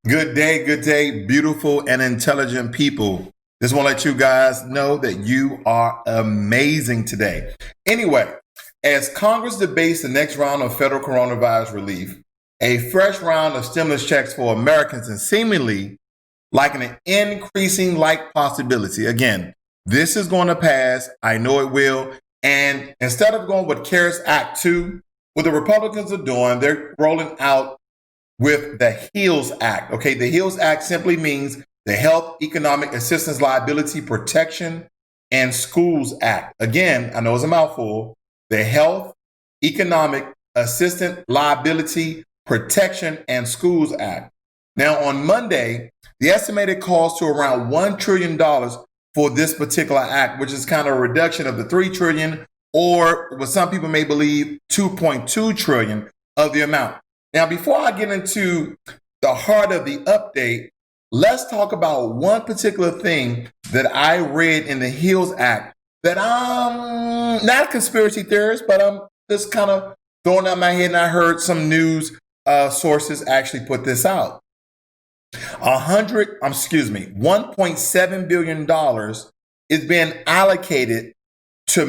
Good day, beautiful and intelligent people. Just want to let you guys know that you are amazing today. Anyway, as Congress debates the next round of federal coronavirus relief, a fresh round of stimulus checks for Americans and seemingly like an increasing like possibility. Again, this is going to pass. I know it will. And instead of going with CARES Act 2, what the Republicans are doing, they're rolling out with the HEALS Act. Okay, the HEALS Act simply means the Health Economic Assistance Liability Protection and Schools Act. Again, I know it's a mouthful. The Health Economic Assistance Liability Protection and Schools Act. Now, on Monday, the estimated cost to around $1 trillion for this particular act, which is kind of a reduction of the $3 trillion, or what some people may believe, $2.2 trillion of the amount. Now, before I get into the heart of the update, let's talk about one particular thing that I read in the HEALS Act that I'm not a conspiracy theorist, but I'm just kind of throwing out my head, and I heard some news sources actually put this out. $1.7 billion is being allocated to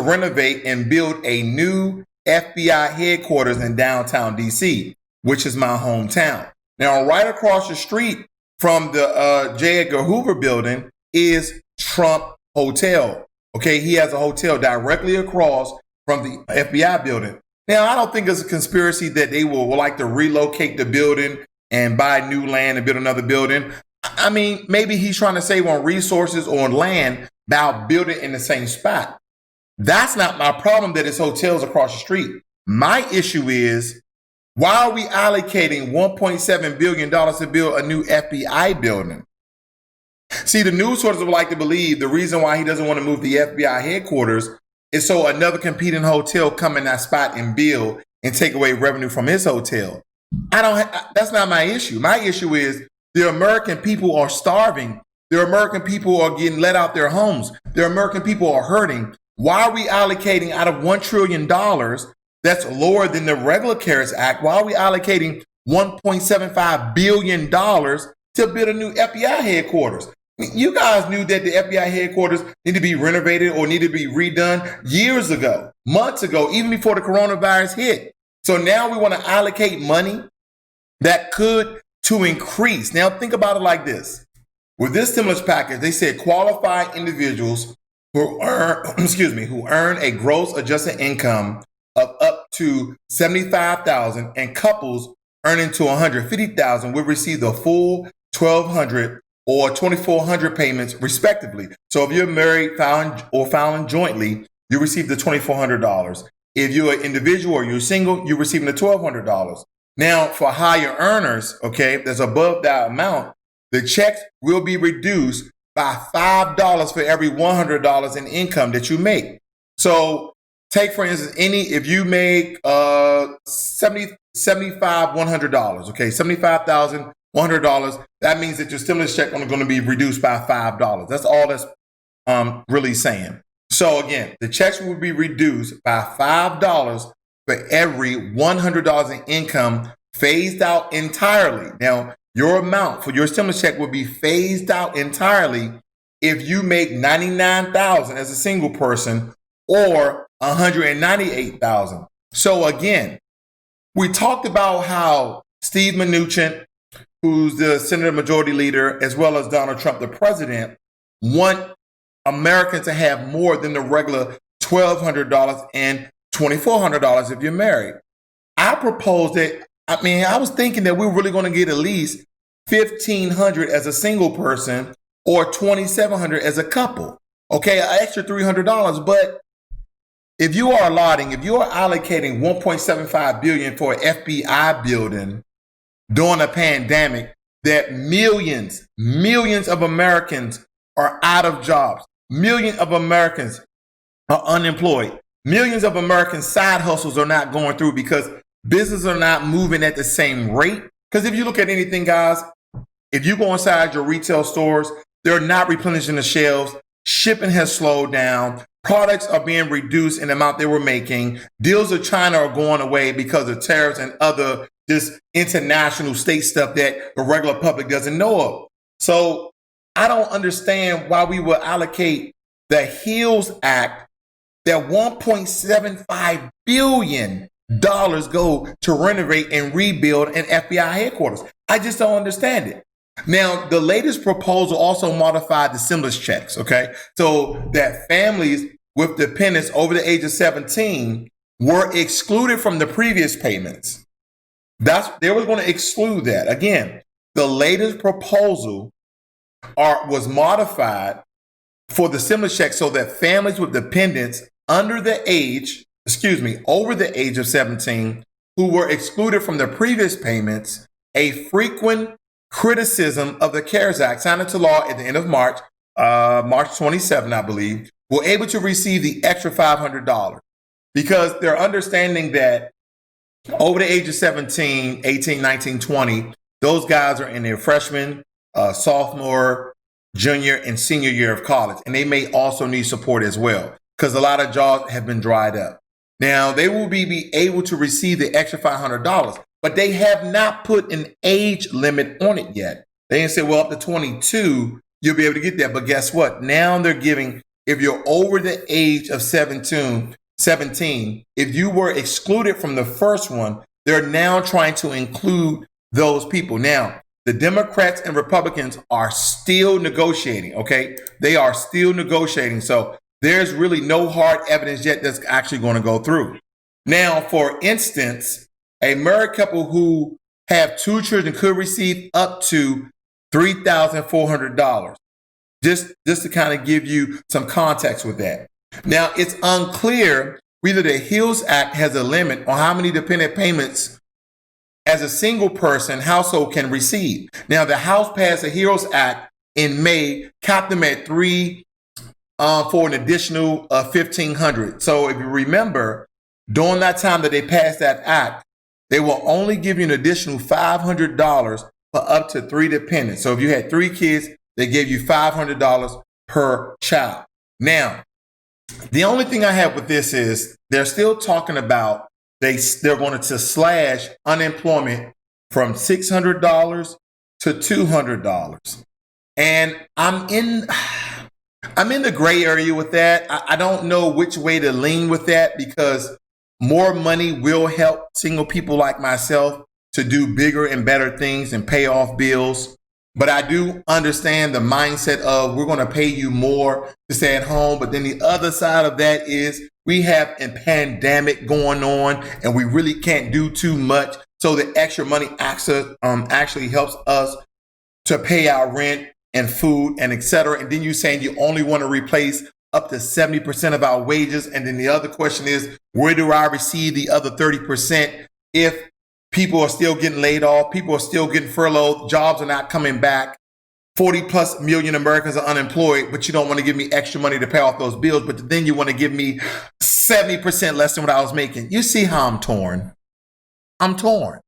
renovate and build a new FBI headquarters in downtown DC, which is my hometown. Now, right across the street from the J. Edgar Hoover building is Trump Hotel. Okay, he has a hotel directly across from the FBI building. Now, I don't think it's a conspiracy that they will like to relocate the building and buy new land and build another building. I mean, maybe he's trying to save on resources or on land by building in the same spot. That's not my problem that it's hotels across the street. My issue is, why are we allocating $1.7 billion to build a new FBI building? See, the news sources would like to believe the reason why he doesn't want to move the FBI headquarters is so another competing hotel come in that spot and build and take away revenue from his hotel. That's not my issue. My issue is the American people are starving. The American people are getting let out their homes. The American people are hurting. Why are we allocating out of $1 trillion that's lower than the regular CARES Act? Why are we allocating $1.75 billion to build a new FBI headquarters? You guys knew that the FBI headquarters need to be renovated or need to be redone years ago, months ago, even before the coronavirus hit. So now we want to allocate money that could to increase. Now think about it like this. With this stimulus package, they said qualified individuals who earn a gross adjusted income of up to $75,000 and couples earning to $150,000 will receive the full $1,200 or $2,400 payments respectively. So if you're married, filing jointly, you receive the $2,400. If you're an individual or you're single, you're receiving the $1,200. Now, for higher earners, okay, that's above that amount, the checks will be reduced by $5 for every $100 in income that you make. So take, for instance, if you make $100, okay, $75,100, that means that your stimulus check is going to be reduced by $5. That's all that's really saying. So again, the checks will be reduced by $5 for every $100 in income, phased out entirely. Now, your amount for your stimulus check will be phased out entirely if you make $99,000 as a single person or $198,000. So again, we talked about how Steve Mnuchin, who's the Senate Majority Leader, as well as Donald Trump, the president, want Americans to have more than the regular $1,200 and $2,400 if you're married. I proposed that. I was thinking that we were really going to get at least $1,500 as a single person or $2,700 as a couple. Okay, an extra $300. But if you are allocating $1.75 billion for an FBI building during a pandemic, that millions of Americans are out of jobs. Millions of Americans are unemployed. Millions of Americans' side hustles are not going through because businesses are not moving at the same rate. Because if you look at anything, guys, if you go inside your retail stores, they're not replenishing the shelves. Shipping has slowed down. Products are being reduced in the amount they were making. Deals with China are going away because of tariffs and other just international state stuff that the regular public doesn't know of. So I don't understand why we will allocate the HEALS Act that $1.75 billion go to renovate and rebuild an FBI headquarters. I just don't understand it. Now, the latest proposal also modified the stimulus checks, okay? So that families with dependents over the age of 17 were excluded from the previous payments. They were going to exclude that. Again, the latest proposal was modified for the stimulus check so that families with dependents over the age of 17 who were excluded from the previous payments, a frequent criticism of the CARES Act signed into law at the end of March 27, I believe, were able to receive the extra $500 because they're understanding that over the age of 17, 18, 19, 20, those guys are in their freshman, sophomore, junior, and senior year of college. And they may also need support as well because a lot of jobs have been dried up. Now, they will be able to receive the extra $500, but they have not put an age limit on it yet. They didn't say, well, up to 22, you'll be able to get that. But guess what? Now they're giving, if you're over the age of 17, if you were excluded from the first one, they're now trying to include those people. Now, the Democrats and Republicans are still negotiating, okay? They are still negotiating. So there's really no hard evidence yet that's actually going to go through. Now, for instance, a married couple who have 2 children could receive up to $3,400. Just to kind of give you some context with that. Now, it's unclear whether the HEALS Act has a limit on how many dependent payments as a single person household can receive. Now, the House passed the HEALS Act in May, capped them at 3 for an additional $1,500. So if you remember, during that time that they passed that act, they will only give you an additional $500 for up to 3 dependents. So if you had 3 kids, they gave you $500 per child. Now, the only thing I have with this is they're still talking about they're going to slash unemployment from $600 to $200. And I'm in the gray area with that. I don't know which way to lean with that because more money will help single people like myself to do bigger and better things and pay off bills. But I do understand the mindset of we're going to pay you more to stay at home. But then the other side of that is we have a pandemic going on and we really can't do too much. So the extra money actually helps us to pay our rent and food and et cetera. And then you're saying you only want to replace up to 70% of our wages. And then the other question is, where do I receive the other 30% if people are still getting laid off, people are still getting furloughed, jobs are not coming back, 40 plus million Americans are unemployed, but you don't want to give me extra money to pay off those bills, but then you want to give me 70% less than what I was making. You see how I'm torn? I'm torn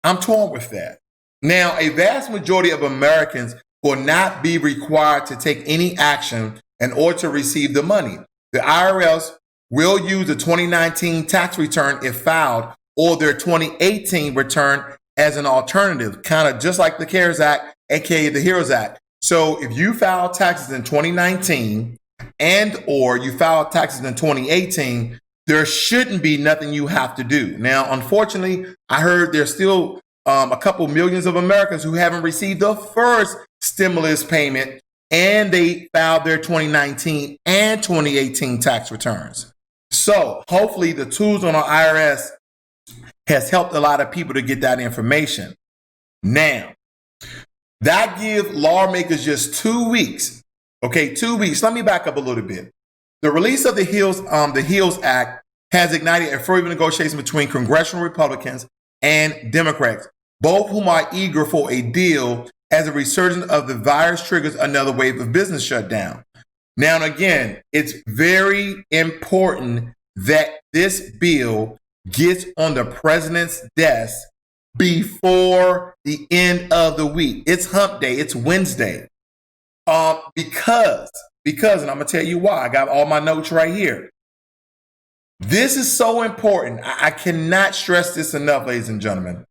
with that. Now, a vast majority of Americans will not be required to take any action in order to receive the money. The IRS will use the 2019 tax return if filed or their 2018 return as an alternative, kind of just like the CARES Act, aka the HEROES Act. So if you filed taxes in 2019 and or you filed taxes in 2018, there shouldn't be nothing you have to do. Now, unfortunately, I heard there's still a couple millions of Americans who haven't received the first stimulus payment and they filed their 2019 and 2018 tax returns. So hopefully the tools on our IRS has helped a lot of people to get that information. Now, that gives lawmakers just 2 weeks. Okay, 2 weeks. Let me back up a little bit. The release of the HEALS Act has ignited a further negotiation between congressional Republicans and Democrats, both whom are eager for a deal as a resurgence of the virus triggers another wave of business shutdown. Now, and again, it's very important that this bill gets on the president's desk before the end of the week. It's hump day. It's Wednesday. Because, and I'm going to tell you why. I got all my notes right here. This is so important. I cannot stress this enough, ladies and gentlemen.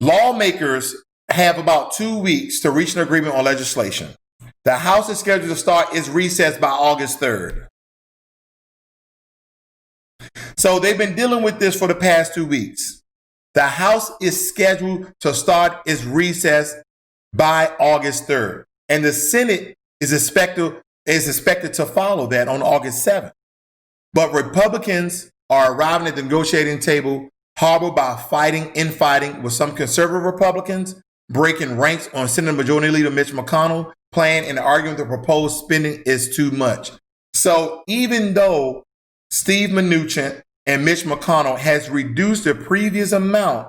Lawmakers have about 2 weeks to reach an agreement on legislation. The House is scheduled to start its recess by August 3rd. So they've been dealing with this for the past 2 weeks. The House is scheduled to start its recess by August 3rd. And the Senate is expected to follow that on August 7th. But Republicans are arriving at the negotiating table harbored by infighting with some conservative Republicans, breaking ranks on Senate Majority Leader Mitch McConnell, plan and arguing the proposed spending is too much. So even though Steve Mnuchin and Mitch McConnell has reduced the previous amount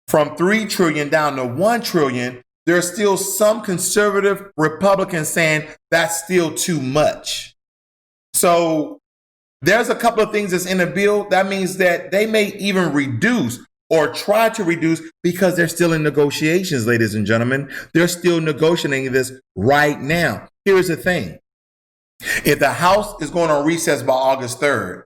from $3 trillion down to $1 trillion, there are still some conservative Republicans saying that's still too much. So there's a couple of things that's in the bill. That means that they may even reduce or try to reduce because they're still in negotiations, ladies and gentlemen. They're still negotiating this right now. Here's the thing. If the House is going on recess by August 3rd,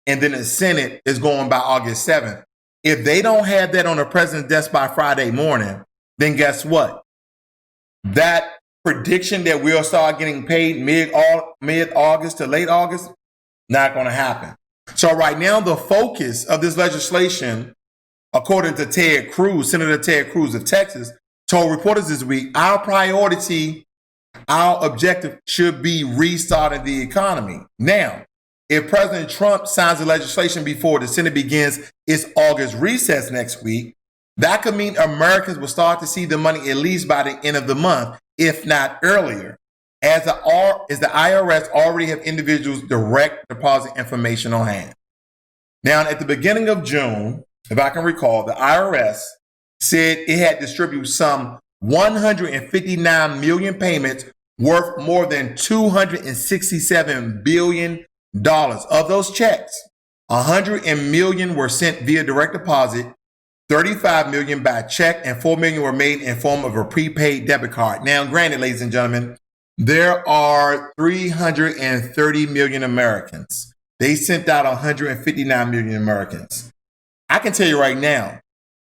and then the Senate is going by August 7th, if they don't have that on the president's desk by Friday morning, then guess what? That prediction that we'll start getting paid mid-August to late August, not going to happen. So right now, the focus of this legislation, according to Senator Ted Cruz of Texas, told reporters this week, our objective should be restarting the economy. Now, if President Trump signs the legislation before the Senate begins its August recess next week, that could mean Americans will start to see the money at least by the end of the month, if not earlier, as the IRS already have individuals' direct deposit information on hand. Now, at the beginning of June, if I can recall, the IRS said it had distributed some 159 million payments worth more than $267 billion. Of those checks, 100 million were sent via direct deposit, 35 million by check, and 4 million were made in form of a prepaid debit card. Now, granted, ladies and gentlemen, there are 330 million Americans. They sent out 159 million Americans. I can tell you right now,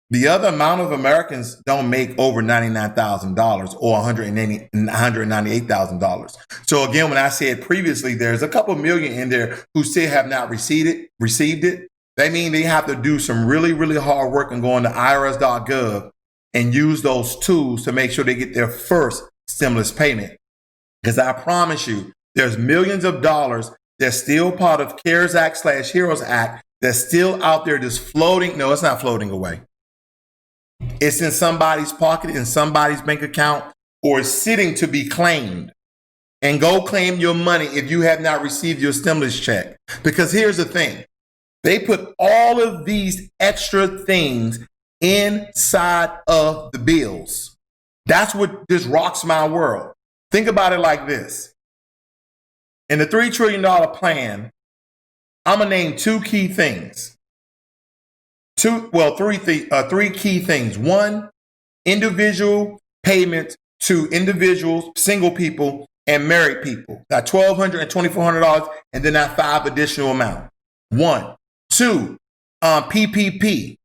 the other amount of Americans don't make over $99,000 or $198,000. So again, when I said previously, there's a couple million in there who still have not received it. They mean they have to do some really, really hard work and go on to irs.gov and use those tools to make sure they get their first stimulus payment. Because I promise you, there's millions of dollars that's still part of CARES Act / HEROES Act that's still out there just floating. No, it's not floating away. It's in somebody's pocket, in somebody's bank account, or sitting to be claimed. And go claim your money if you have not received your stimulus check. Because here's the thing. They put all of these extra things inside of the bills. That's what just rocks my world. Think about it like this. In the $3 trillion plan, I'm going to name two key things. Three key things. One, individual payments to individuals, single people, and married people. That $1,200 and $2,400, and then that 5 additional amount. 1. 2, PPP,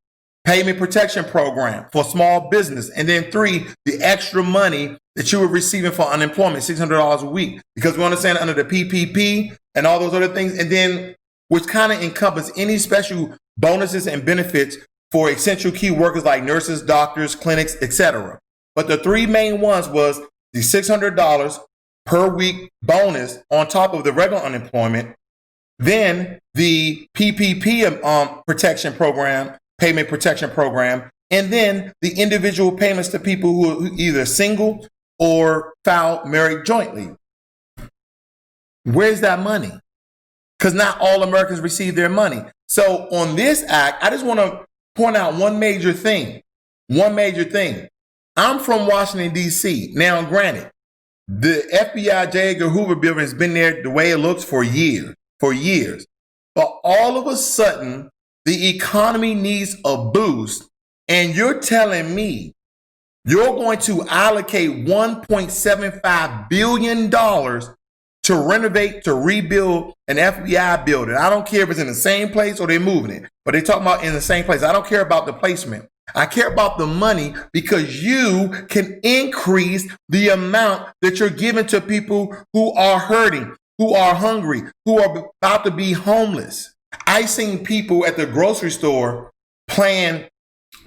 Payment Protection Program for small business. And then 3, the extra money that you were receiving for unemployment, $600 a week. Because we understand under the PPP and all those other things, and then which kind of encompass any special bonuses and benefits for essential key workers like nurses, doctors, clinics, etc. But the 3 main ones was the $600 per week bonus on top of the regular unemployment, then the PPP protection program, payment protection program, and then the individual payments to people who are either single or filed married jointly. Where's that money? Because not all Americans receive their money. So on this act, I just want to point out one major thing. I'm from Washington, D.C. Now, granted, the FBI J. Edgar Hoover building has been there the way it looks for years. But all of a sudden, the economy needs a boost. And you're telling me you're going to allocate $1.75 billion to renovate, to rebuild an FBI building. I don't care if it's in the same place or they're moving it, but they're talking about in the same place. I don't care about the placement. I care about the money because you can increase the amount that you're giving to people who are hurting, who are hungry, who are about to be homeless. I seen people at the grocery store playing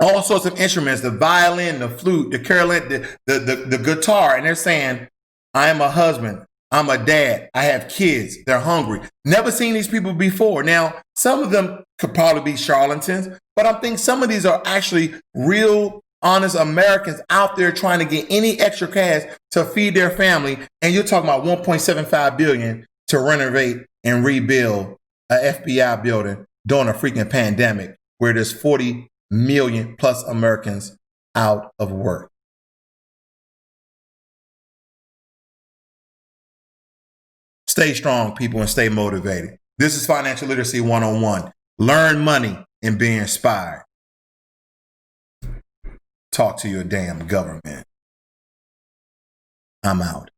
all sorts of instruments, the violin, the flute, the carillon, the guitar, and they're saying, I am a husband, I'm a dad, I have kids, they're hungry. Never seen these people before. Now, some of them could probably be charlatans, but I think some of these are actually real, honest Americans out there trying to get any extra cash to feed their family. And you're talking about $1.75 billion to renovate and rebuild an FBI building during a freaking pandemic where there's 40 million plus Americans out of work. Stay strong, people, and stay motivated. This is Financial Literacy 101. Learn money and be inspired. Talk to your damn government. I'm out.